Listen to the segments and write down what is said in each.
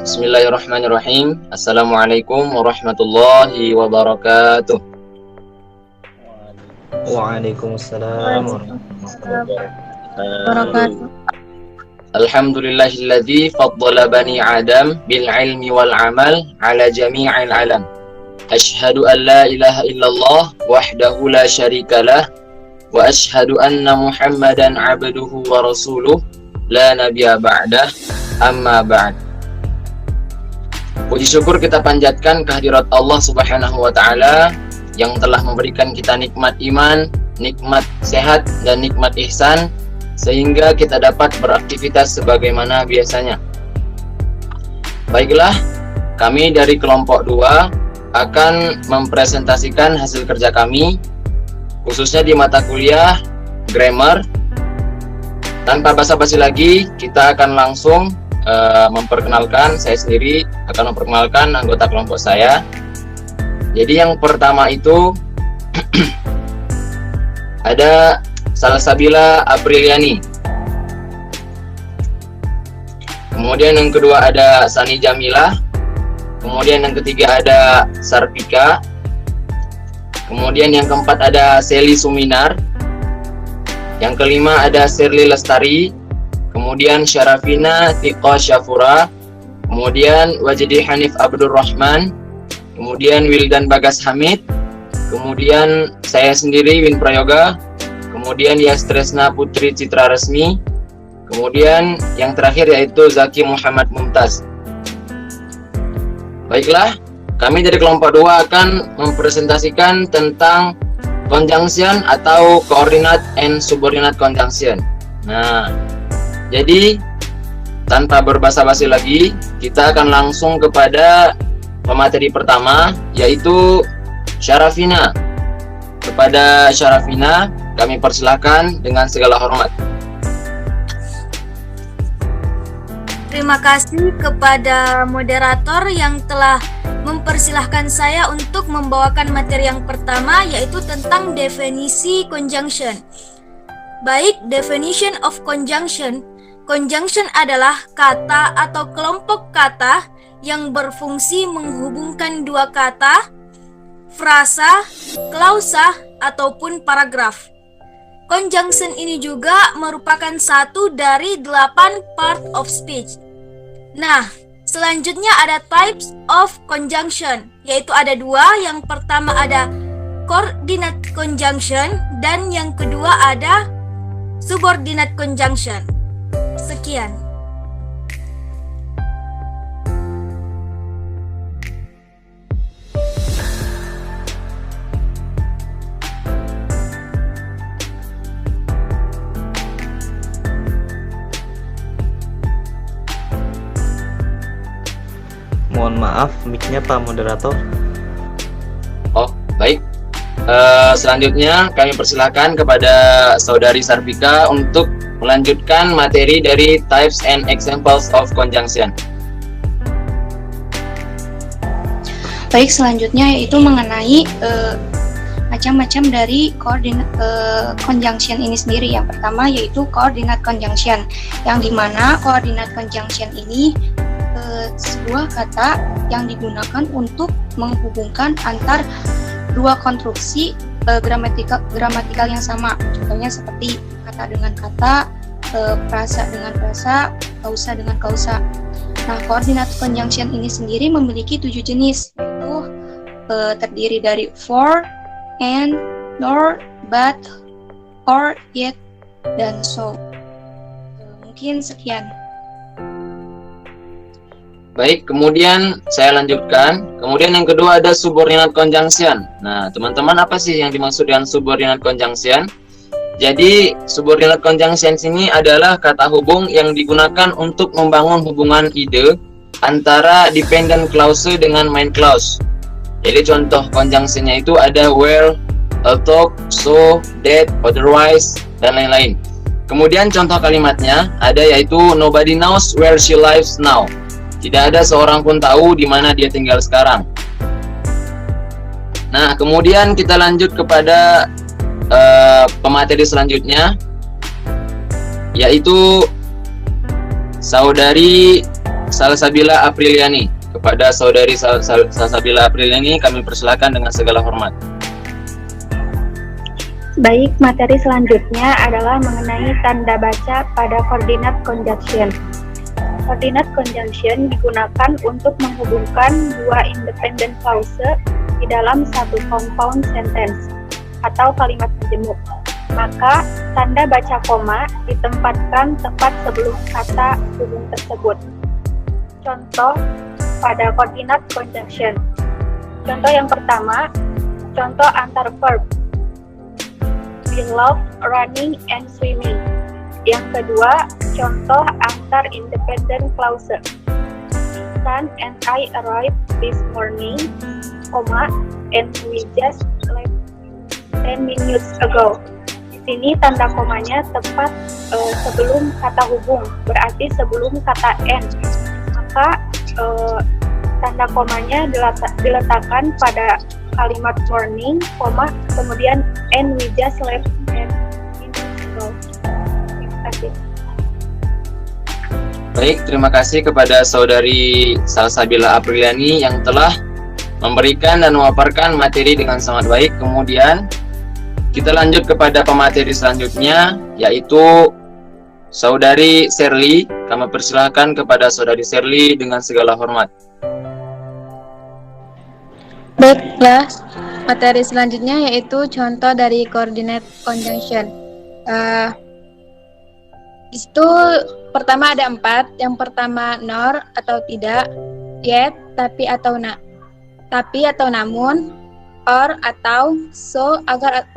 Bismillahirrahmanirrahim. Assalamualaikum warahmatullahi wabarakatuh. Waalaikumsalam warahmatullahi wabarakatuh. Alhamdulillahilladzi faddala bani Adam bil ilmi wal amal ala jami'il alam. Ashhadu an la ilaha illallah wahdahu la syarikalah wa ashhadu anna Muhammadan abduhu wa rasuluh la nabiyya ba'dah, amma ba'd. Puji syukur kita panjatkan kehadirat Allah Subhanahu wa taala yang telah memberikan kita nikmat iman, nikmat sehat dan nikmat ihsan sehingga kita dapat beraktivitas sebagaimana biasanya. Baiklah, kami dari kelompok 2 akan mempresentasikan hasil kerja kami khususnya di mata kuliah grammar. Tanpa basa-basi lagi, kita akan langsung memperkenalkan. Saya sendiri akan memperkenalkan anggota kelompok saya. Jadi yang pertama itu ada Salsabila Apriliani. Kemudian yang kedua ada Sani Jamila. Kemudian yang ketiga ada Sarpika. Kemudian yang keempat ada Seli Suminar. Yang kelima ada Sherly Lestari. Kemudian Syarafina Tiqa Syafura. Kemudian Wajdi Hanif Abdurrahman. Kemudian Wildan Bagas Hamid. Kemudian saya sendiri Win Prayoga. Kemudian Yastresna Putri Citra Resmi. Kemudian yang terakhir yaitu Zaki Muhammad Mumtaz. Baiklah, kami dari kelompok 2 akan mempresentasikan tentang conjunction atau coordinate and subordinate conjunction. Nah, jadi tanpa berbasa-basi lagi, kita akan langsung kepada pemateri pertama, yaitu Syarafina. Kepada Syarafina, kami persilahkan dengan segala hormat. Terima kasih kepada moderator yang telah mempersilahkan saya untuk membawakan materi yang pertama, yaitu tentang definisi conjunction. Baik, definition of conjunction. Conjunction adalah kata atau kelompok kata yang berfungsi menghubungkan dua kata, frasa, klausa, ataupun paragraf. Conjunction ini juga merupakan satu dari 8 part of speech. Nah, selanjutnya ada types of conjunction, yaitu ada 2. Yang pertama ada coordinate conjunction dan yang kedua ada subordinate conjunction. Sekian. Mohon maaf, mic-nya Pak Moderator. Oh, baik. Selanjutnya kami persilakan kepada Saudari Sarpika untuk melanjutkan materi dari types and examples of conjunction. Baik, selanjutnya yaitu mengenai macam-macam dari conjunction ini sendiri. Yang pertama yaitu coordinate conjunction, yang dimana coordinate conjunction ini sebuah kata yang digunakan untuk menghubungkan antar dua konstruksi gramatikal yang sama. Contohnya seperti kata dengan kata, frasa dengan frasa, kausa dengan kausa. Nah, coordinate conjunction ini sendiri memiliki 7 jenis, yaitu terdiri dari for, and, nor, but, or, yet, dan so. Mungkin sekian. Baik, kemudian saya lanjutkan. Kemudian yang kedua ada subordinate conjunction. Nah, teman-teman, apa sih yang dimaksud dengan subordinate conjunction? Jadi, subordinate conjunction ini adalah kata hubung yang digunakan untuk membangun hubungan ide antara dependent clause dengan main clause. Jadi, contoh conjunctionnya itu ada where, although, so, that, otherwise, dan lain-lain. Kemudian contoh kalimatnya ada yaitu nobody knows where she lives now. Tidak ada seorang pun tahu di mana dia tinggal sekarang. Nah, kemudian kita lanjut kepada pemateri selanjutnya, yaitu Saudari Salsabila Apriliani. Kepada saudari Salsabila Apriliani kami persilahkan dengan segala hormat. Baik, materi selanjutnya adalah mengenai tanda baca pada coordinate conjunction. Coordinate conjunction digunakan untuk menghubungkan dua independent clause di dalam satu compound sentence atau kalimat majemuk. Maka, tanda baca koma ditempatkan tepat sebelum kata hubung tersebut. Contoh pada coordinate conjunction. Contoh yang pertama, contoh antar verb. We love running and swimming. Yang kedua, contoh antar independent clause. Son and I arrived this morning, and we just left 10 minutes ago. Di sini tanda komanya tepat sebelum kata hubung, berarti sebelum kata and. Maka tanda komanya diletakkan pada kalimat morning, kemudian and we just left 10 minutes ago. Terima kasih. Baik, terima kasih kepada saudari Salsabila Apriliani yang telah memberikan dan memaparkan materi dengan sangat baik. Kemudian kita lanjut kepada pemateri selanjutnya, yaitu saudari Sherly. Kami persilahkan kepada saudari Sherly dengan segala hormat. Baiklah, materi selanjutnya yaitu contoh dari coordinate conjunction. Di situ pertama ada 4. Yang pertama nor atau tidak, yet tapi atau namun, or atau, so agar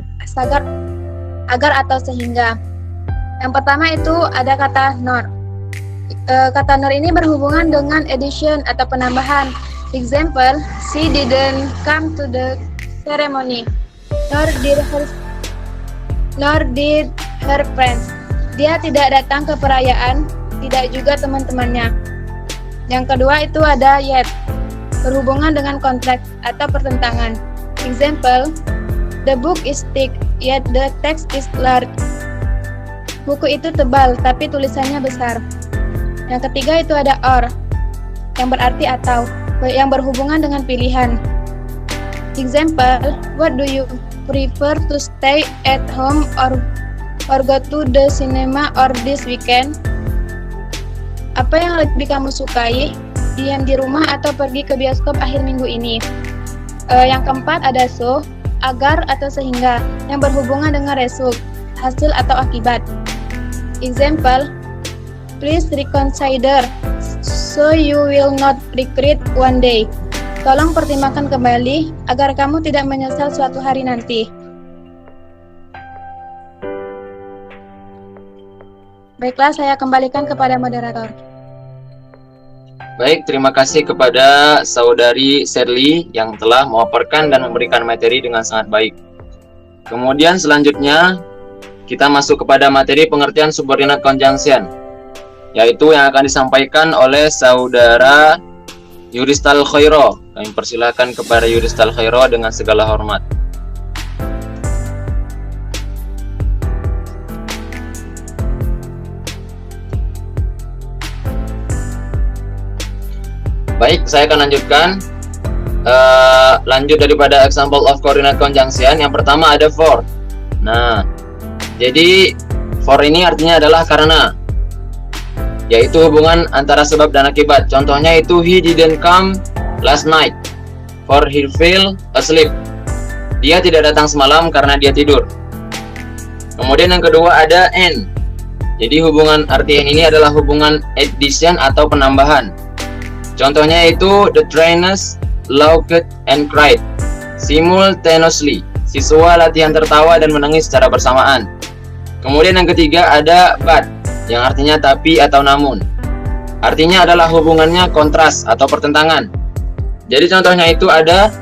atau sehingga. Yang pertama itu ada kata nor. Kata nor ini berhubungan dengan addition atau penambahan. Example, she didn't come to the ceremony, nor did her friends. Dia tidak datang ke perayaan, tidak juga teman-temannya. Yang kedua itu ada yet, berhubungan dengan kontrak atau pertentangan. Example, the book is thick, yet the text is large. Buku itu tebal, tapi tulisannya besar. Yang ketiga itu ada or, yang berarti atau, yang berhubungan dengan pilihan. Example, what do you prefer to stay at home or go to the cinema or this weekend? Apa yang lebih kamu sukai, diam di rumah atau pergi ke bioskop akhir minggu ini? Yang keempat ada so, agar atau sehingga, yang berhubungan dengan result, hasil atau akibat. Example, please reconsider, so you will not regret one day. Tolong pertimbangkan kembali, agar kamu tidak menyesal suatu hari nanti. Baiklah, saya kembalikan kepada moderator. Baik, terima kasih kepada saudari Sherly yang telah memaparkan dan memberikan materi dengan sangat baik. Kemudian selanjutnya kita masuk kepada materi pengertian subordinate conjunction, yaitu yang akan disampaikan oleh saudara Yuristal Khairo. Kami persilahkan kepada Yuristal Khairo dengan segala hormat. Baik, saya akan lanjutkan. Lanjut daripada example of coordinate conjunction. Yang pertama ada for. Nah, jadi for ini artinya adalah karena, yaitu hubungan antara sebab dan akibat. Contohnya itu he didn't come last night for he fell asleep. Dia tidak datang semalam karena dia tidur. Kemudian yang kedua ada and. Jadi hubungan arti and ini adalah hubungan addition atau penambahan. Contohnya itu the trainers laughed and cried simultaneously. Siswa latihan tertawa dan menangis secara bersamaan. Kemudian yang ketiga ada but, yang artinya tapi atau namun. Artinya adalah hubungannya kontras atau pertentangan. Jadi contohnya itu ada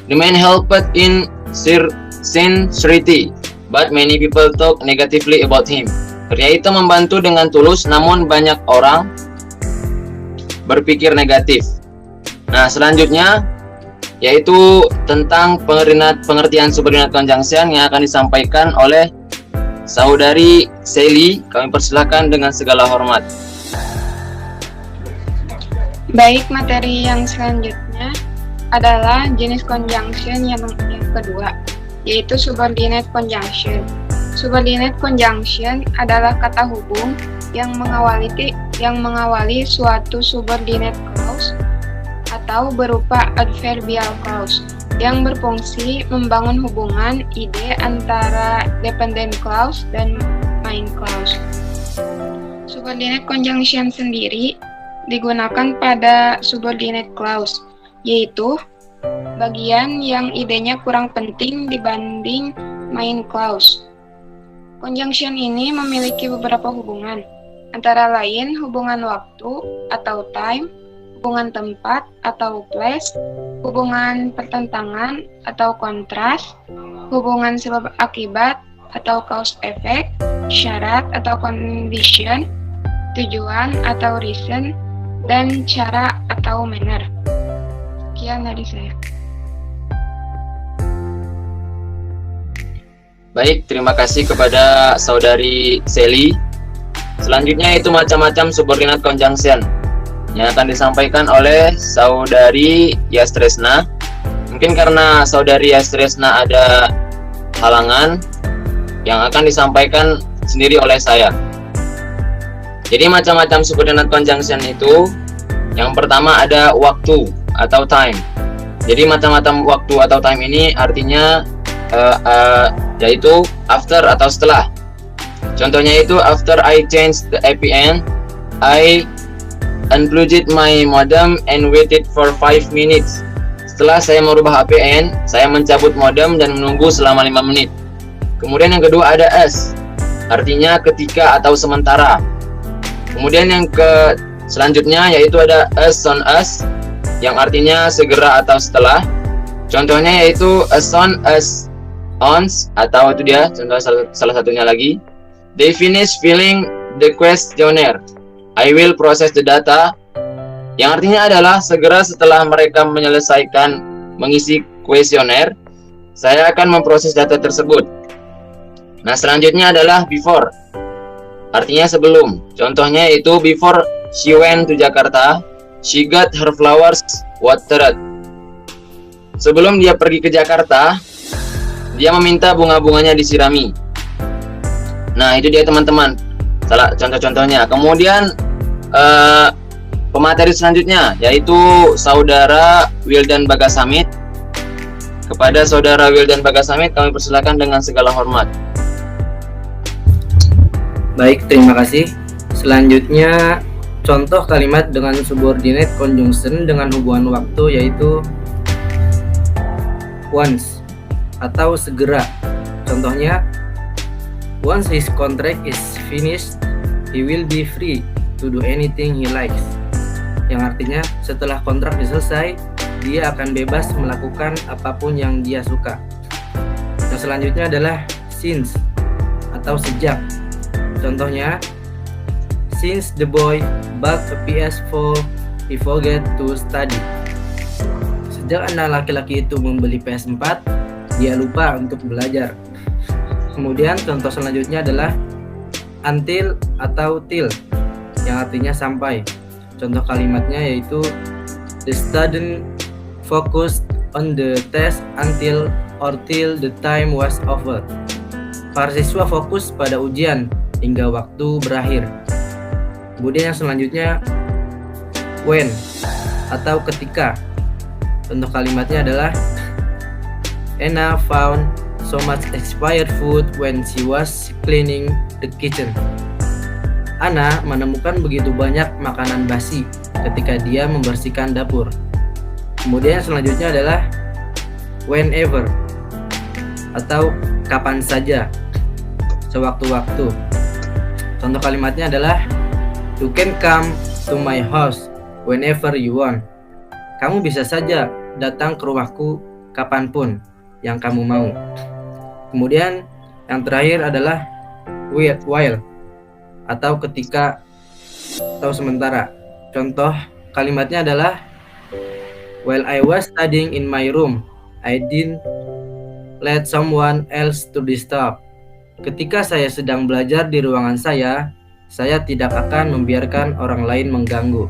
the man helped in sincerity, but many people talk negatively about him. Pria itu membantu dengan tulus, namun banyak orang berpikir negatif. Nah, selanjutnya yaitu tentang pengertian subordinate conjunction yang akan disampaikan oleh saudari Sherly. Kami persilahkan dengan segala hormat. Baik, materi yang selanjutnya adalah jenis conjunction yang kedua, yaitu subordinate conjunction. Subordinate conjunction adalah kata hubung yang mengawali suatu subordinate clause atau berupa adverbial clause yang berfungsi membangun hubungan ide antara dependent clause dan main clause. Subordinate conjunction sendiri digunakan pada subordinate clause, yaitu bagian yang idenya kurang penting dibanding main clause. Conjunction ini memiliki beberapa hubungan, antara lain hubungan waktu atau time, hubungan tempat atau place, hubungan pertentangan atau kontras, hubungan sebab akibat atau cause effect, syarat atau condition, tujuan atau reason, dan cara atau manner. Sekian dari saya. Baik, terima kasih kepada saudari Sally. Selanjutnya itu macam-macam subordinate conjunction yang akan disampaikan oleh saudari Yastresna. Mungkin karena saudari Yastresna ada halangan yang akan disampaikan sendiri oleh saya. Jadi macam-macam subordinate conjunction itu, yang pertama ada waktu atau time. Jadi macam-macam waktu atau time ini artinya yaitu after atau setelah. Contohnya itu after I changed the APN, I unplugged my modem and waited for 5 minutes. Setelah saya merubah APN, saya mencabut modem dan menunggu selama 5 menit. Kemudian yang kedua ada as, artinya ketika atau sementara. Kemudian yang selanjutnya yaitu ada as soon as, yang artinya segera atau setelah. Contohnya yaitu as soon as ons, atau itu dia contoh salah satunya lagi. They finish filling the questionnaire, I will process the data, yang artinya adalah segera setelah mereka menyelesaikan mengisi kuesioner, saya akan memproses data tersebut. Nah, selanjutnya adalah before, artinya sebelum. Contohnya itu before she went to Jakarta, she got her flowers watered. Sebelum dia pergi ke Jakarta, dia meminta bunga-bunganya disirami. Nah, itu dia teman-teman, salah contoh-contohnya. Kemudian pemateri selanjutnya yaitu saudara Wildan Bagasamit. Kepada saudara Wildan Bagasamit kami persilakan dengan segala hormat. Baik, terima kasih. Selanjutnya contoh kalimat dengan subordinate conjunction dengan hubungan waktu yaitu once atau segera. Contohnya, once his contract is finished, he will be free to do anything he likes. Yang artinya setelah kontrak selesai, dia akan bebas melakukan apapun yang dia suka. Yang selanjutnya adalah since atau sejak. Contohnya, since the boy bought a PS4, he forgot to study. Sejak anak laki-laki itu membeli PS4, dia lupa untuk belajar. Kemudian contoh selanjutnya adalah until atau till, yang artinya sampai. Contoh kalimatnya yaitu the student focused on the test until or till the time was over. Para siswa fokus pada ujian hingga waktu berakhir. Kemudian yang selanjutnya when atau ketika. Contoh kalimatnya adalah Anna found so much expired food when she was cleaning the kitchen. Anna menemukan begitu banyak makanan basi ketika dia membersihkan dapur. Kemudian selanjutnya adalah whenever atau kapan saja, sewaktu-waktu. Contoh kalimatnya adalah you can come to my house whenever you want. Kamu bisa saja datang ke rumahku kapanpun yang kamu mau. Kemudian yang terakhir adalah while atau ketika atau sementara. Contoh kalimatnya adalah while I was studying in my room, I didn't let someone else to disturb. Ketika saya sedang belajar di ruangan saya tidak akan membiarkan orang lain mengganggu.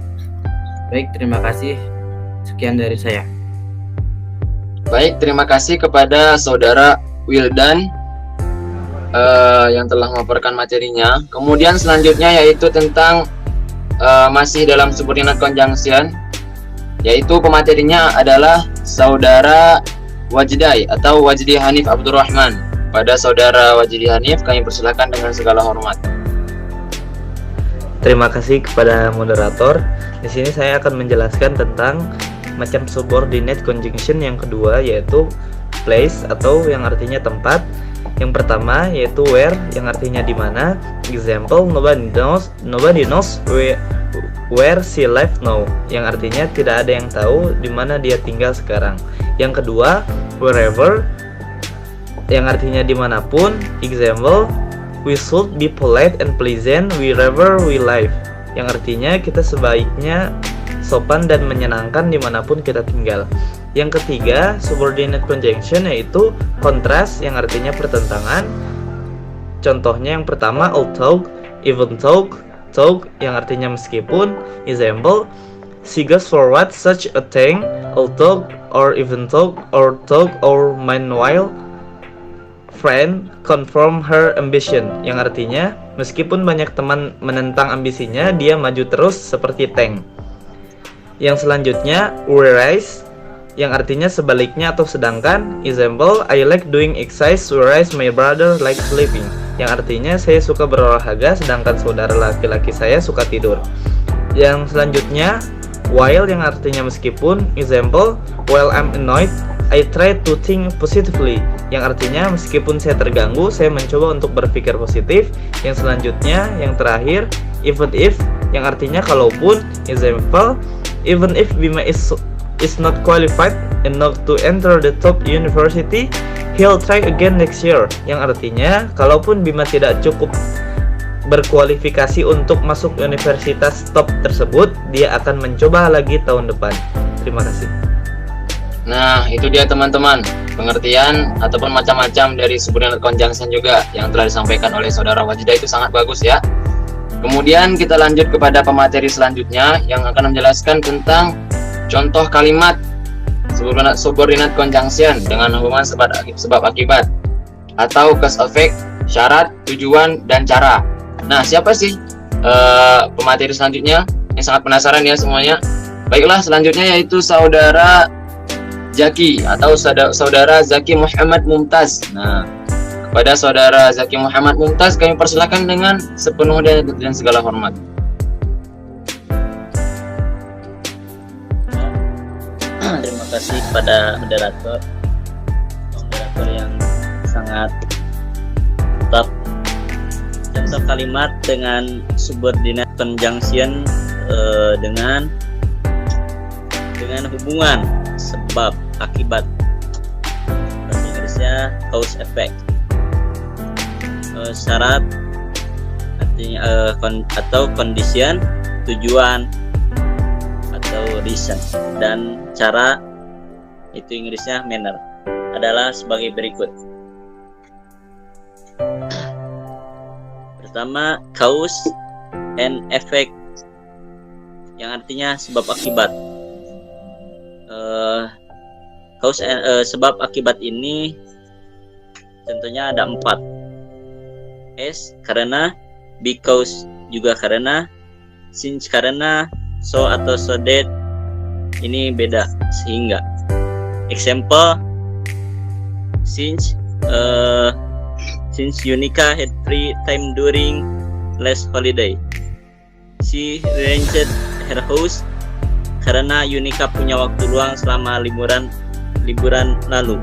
Baik, terima kasih. Sekian dari saya. Baik, terima kasih kepada saudara Wildan yang telah memaparkan materinya. Kemudian selanjutnya yaitu tentang masih dalam subordinate conjunction, yaitu pematerinya adalah saudara Wajdai atau Wajdi Hanif Abdurrahman. Pada saudara Wajdi Hanif kami persilakan dengan segala hormat. Terima kasih kepada moderator. Di sini saya akan menjelaskan tentang macam subordinate conjunction yang kedua, yaitu place atau yang artinya tempat. Yang pertama yaitu where, yang artinya di mana. Example, nobody knows where she lives now, yang artinya tidak ada yang tahu di mana dia tinggal sekarang. Yang kedua, wherever, yang artinya dimanapun. Example, we should be polite and pleasant wherever we live, yang artinya kita sebaiknya sopan dan menyenangkan dimanapun kita tinggal. Yang ketiga, subordinate conjunction yaitu kontras, yang artinya pertentangan. Contohnya yang pertama, although, even though, yang artinya meskipun. Example, she goes forward such a thing, although or even though or though or meanwhile friend confirm her ambition, yang artinya meskipun banyak teman menentang ambisinya, dia maju terus seperti tank. Yang selanjutnya, whereas, yang artinya sebaliknya atau sedangkan. Example, I like doing exercise whereas my brother likes sleeping, yang artinya saya suka berolahraga sedangkan saudara laki-laki saya suka tidur. Yang selanjutnya, while, yang artinya meskipun. Example, while I'm annoyed I try to think positively, yang artinya meskipun saya terganggu saya mencoba untuk berpikir positif. Yang selanjutnya, yang terakhir, even if, yang artinya kalaupun. Example, even if Bima is not qualified enough to enter the top university, he'll try again next year, yang artinya kalaupun Bima tidak cukup berkualifikasi untuk masuk universitas top tersebut, dia akan mencoba lagi tahun depan. Terima kasih. Nah, itu dia teman-teman, pengertian ataupun macam-macam dari subordinate conjunction juga yang telah disampaikan oleh saudara Wajida, itu sangat bagus ya. Kemudian kita lanjut kepada pemateri selanjutnya yang akan menjelaskan tentang contoh kalimat subordinate conjunction dengan hubungan sebab akibat atau cause effect, syarat, tujuan, dan cara. Nah, siapa sih pemateri selanjutnya? Yang sangat penasaran ya semuanya. Baiklah, selanjutnya yaitu saudara Zaki atau saudara Zaki Muhammad Mumtaz. Nah, kepada saudara Zaki Muhammad Mumtaz kami persilakan dengan sepenuh dan segala hormat. Terima kasih pada moderator yang sangat tepat. Contoh kalimat dengan subordinate conjunction dengan hubungan sebab akibat, bahasa Inggrisnya cause effect. Syarat artinya atau condition, tujuan atau reason, dan cara itu Inggrisnya manner adalah sebagai berikut. Pertama, cause and effect, yang artinya sebab akibat. Cause sebab akibat ini contohnya ada 4. S karena, because juga karena, since karena, so atau so that ini beda sehingga. Example, since Yunika had free time during last holiday, she rented her house karena Yunika punya waktu luang selama liburan lalu.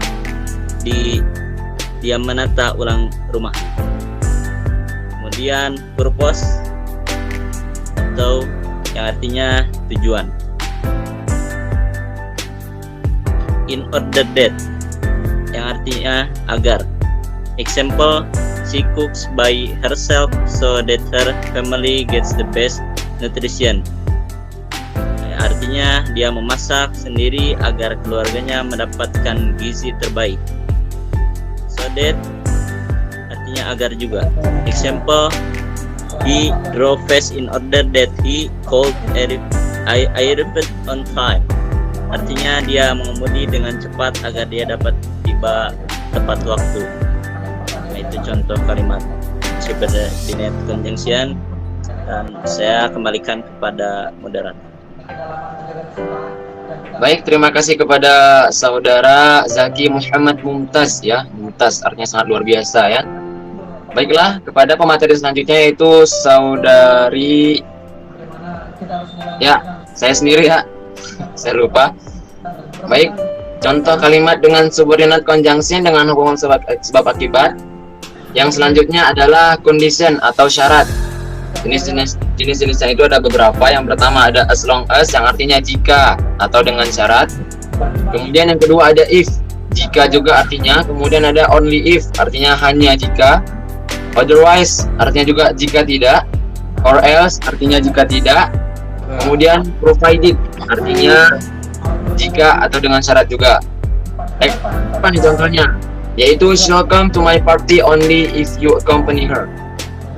Dia menata ulang rumah. Kemudian purpose atau yang artinya tujuan. In order that, yang artinya agar. Example, she cooks by herself so that her family gets the best nutrition. Artinya dia memasak sendiri agar keluarganya mendapatkan gizi terbaik. So that artinya agar juga. Example, he drove fast in order that he could I repeat on time. Artinya dia mengemudi dengan cepat agar dia dapat tiba tepat waktu. Nah, itu contoh kalimat subordinate conjunction, dan saya kembalikan kepada moderator. Baik, terima kasih kepada saudara Zaki Muhammad Mumtaz ya. Mumtaz artinya sangat luar biasa ya. Baiklah, kepada pemateri selanjutnya yaitu saudari ya, saya sendiri ya. Saya lupa. Baik, contoh kalimat dengan subordinate conjunction dengan hubungan sebab akibat. Yang selanjutnya adalah condition atau syarat. Jenis-jenisnya itu ada beberapa. Yang pertama ada as long as yang artinya jika atau dengan syarat. Kemudian yang kedua ada if, jika juga artinya. Kemudian ada only if, artinya hanya jika. Otherwise artinya juga jika tidak. Or else artinya jika tidak. Kemudian provided artinya jika atau dengan syarat juga. Apa nih contohnya? Yaitu she'll come to my party only if you accompany her.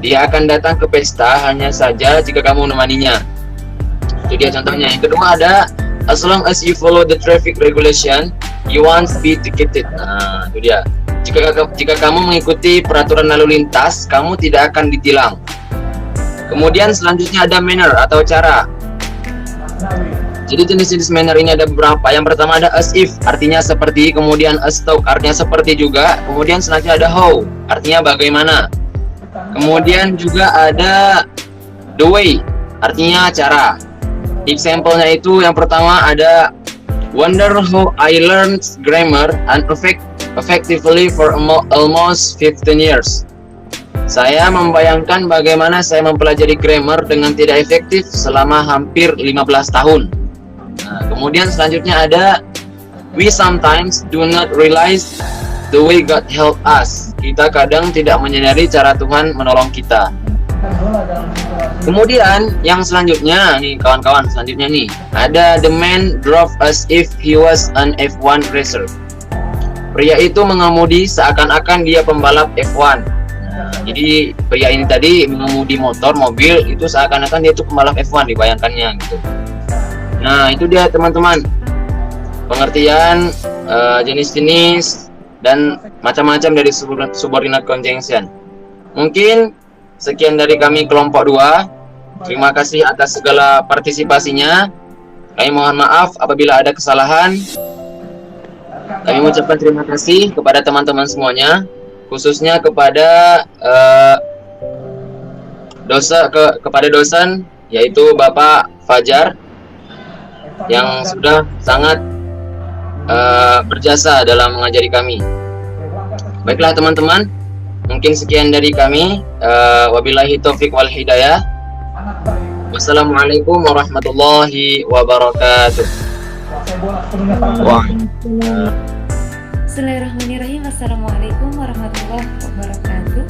Dia akan datang ke pesta hanya saja jika kamu menemaninya. Itu dia contohnya. Yang kedua ada as long as you follow the traffic regulation, you won't be ticketed. Nah, itu dia. Jika kamu mengikuti peraturan lalu lintas, kamu tidak akan ditilang. Kemudian selanjutnya ada manner atau cara. Jadi jenis-jenis manner ini ada beberapa. Yang pertama ada as if, artinya seperti. Kemudian as though, artinya seperti juga. Kemudian selanjutnya ada how, artinya bagaimana. Kemudian juga ada the way, artinya cara. Example-nya itu yang pertama ada wonder how I learned grammar and effectively for almost 15 years. Saya membayangkan bagaimana saya mempelajari grammar dengan tidak efektif selama hampir 15 tahun. Nah, kemudian selanjutnya ada we sometimes do not realize the way God help us. Kita kadang tidak menyadari cara Tuhan menolong kita. Kemudian yang selanjutnya nih kawan-kawan, selanjutnya nih ada the man drove as if he was an F1 racer. Pria itu mengemudi seakan-akan dia pembalap F1. Nah, jadi pria ini tadi mengemudi mobil itu seakan-akan dia itu pembalap F1, dibayangkannya gitu. Nah, itu dia teman-teman, pengertian jenis-jenis dan macam-macam dari subordinate conjunction. Mungkin sekian dari kami kelompok 2. Terima kasih atas segala partisipasinya. Kami mohon maaf apabila ada kesalahan. Kami mengucapkan terima kasih kepada teman-teman semuanya, khususnya kepada kepada dosen yaitu Bapak Fajar yang sudah sangat berjasa dalam mengajari kami. Baiklah teman-teman, mungkin sekian dari kami. Wabillahi taufik wal hidayah. Wassalamualaikum warahmatullahi wabarakatuh. Bismillahirrahmanirrahim. Assalamualaikum warahmatullahi wabarakatuh.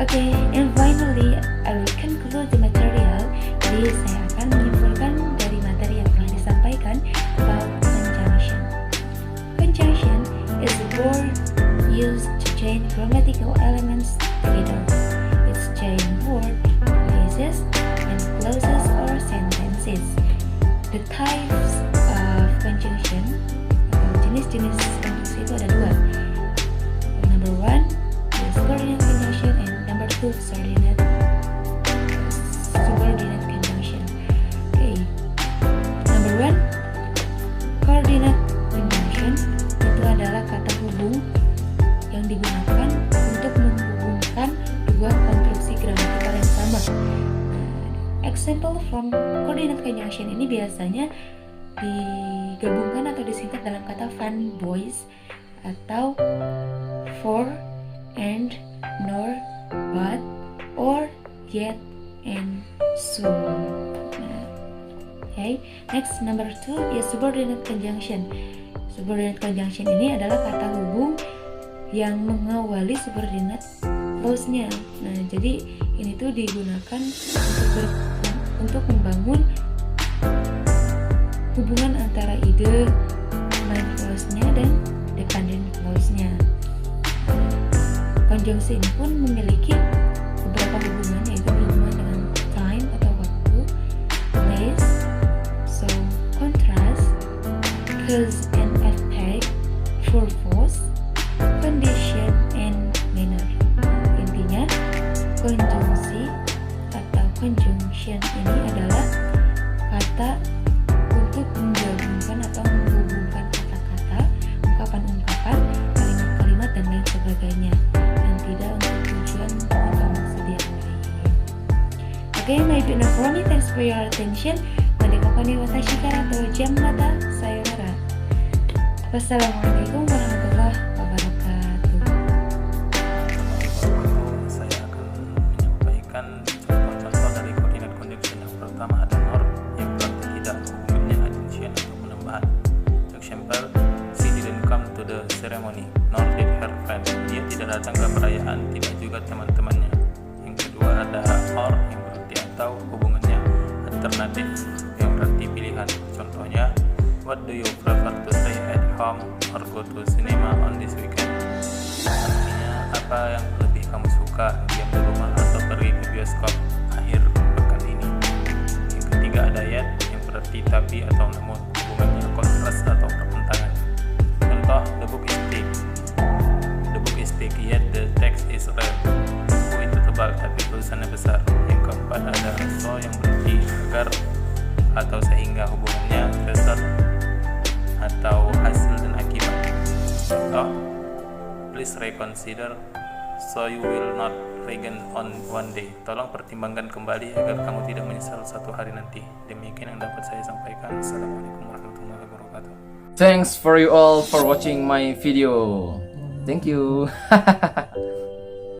Okay, and finally I will conclude the material. Jadi saya akan menyimpulkan dari materi yang telah disampaikan about conjunction. Conjunction is a word used to chain grammatical elements together. It's chain word, phrases, and clauses or sentences. The types of conjunction atau jenis-jenis konjungsi itu ada 2. Number 1 is subordinate conjunction, and number 2 subordinate conjunction. Okay. Number 1, coordinate conjunction itu adalah kata hubung yang digunakan untuk menghubungkan dua konstruksi gramatikal yang sama. Example from coordinate conjunction ini biasanya digabungkan atau disingkat dalam kata fun boys atau for, and, nor, but, or, yet, and so. Okay, next number 2 is subordinate conjunction. Subordinate conjunction ini adalah kata hubung yang mengawali subordinate clause-nya. Nah, jadi ini tuh digunakan untuk membangun hubungan antara ide main clause-nya dan dependent clause-nya. Konjungsi ini pun memiliki beberapa hubungan, yaitu berhubungan dengan time atau waktu, cause and effect, purpose, condition, and manner. Intinya, konjungsi atau conjunction ini adalah kata untuk menggabungkan atau menghubungkan kata-kata, ungkapan-ungkapan, kalimat-kalimat, dan lain sebagainya, dan tidak untuk tujuan atau maksud yang lain. Okay, my beautiful friend, thanks for your attention. Mandekapani watashi kara jam mata sayonara. Wassalamualaikum warahmatullahi wabarakatuh. Saya akan menyampaikan contoh-contoh dari koordinat conjunction. Yang pertama ada nor, yang berarti tidak, hubungannya adjunction atau penambahan. Example, she didn't come to the ceremony, nor did her friend. Dia tidak datang ke perayaan, tidak juga teman-temannya. Yang kedua ada or, yang berarti atau, hubungannya alternatif, yang berarti pilihan. Contohnya, what do you prefer to stay at home or go to cinema on this weekend? Artinya, apa yang lebih kamu suka, diam di rumah atau pergi ke bioskop akhir pekan ini? Yang ketiga ada yet, yang berarti tapi atau namun, hubungannya kontras atau pertentangan. Contoh, the book is thick. The book is thick, yet the text is rare. Buku itu tebal tapi tulisannya besar. Yang keempat ada so, yang berarti agar atau sehingga, hubungannya result atau hasil dan akibat. Contoh, please reconsider so you will not regret on one day. Tolong pertimbangkan kembali agar kamu tidak menyesal suatu hari nanti. Demikian yang dapat saya sampaikan. Assalamualaikum warahmatullahi wabarakatuh. Thanks for you all for watching my video. Thank you.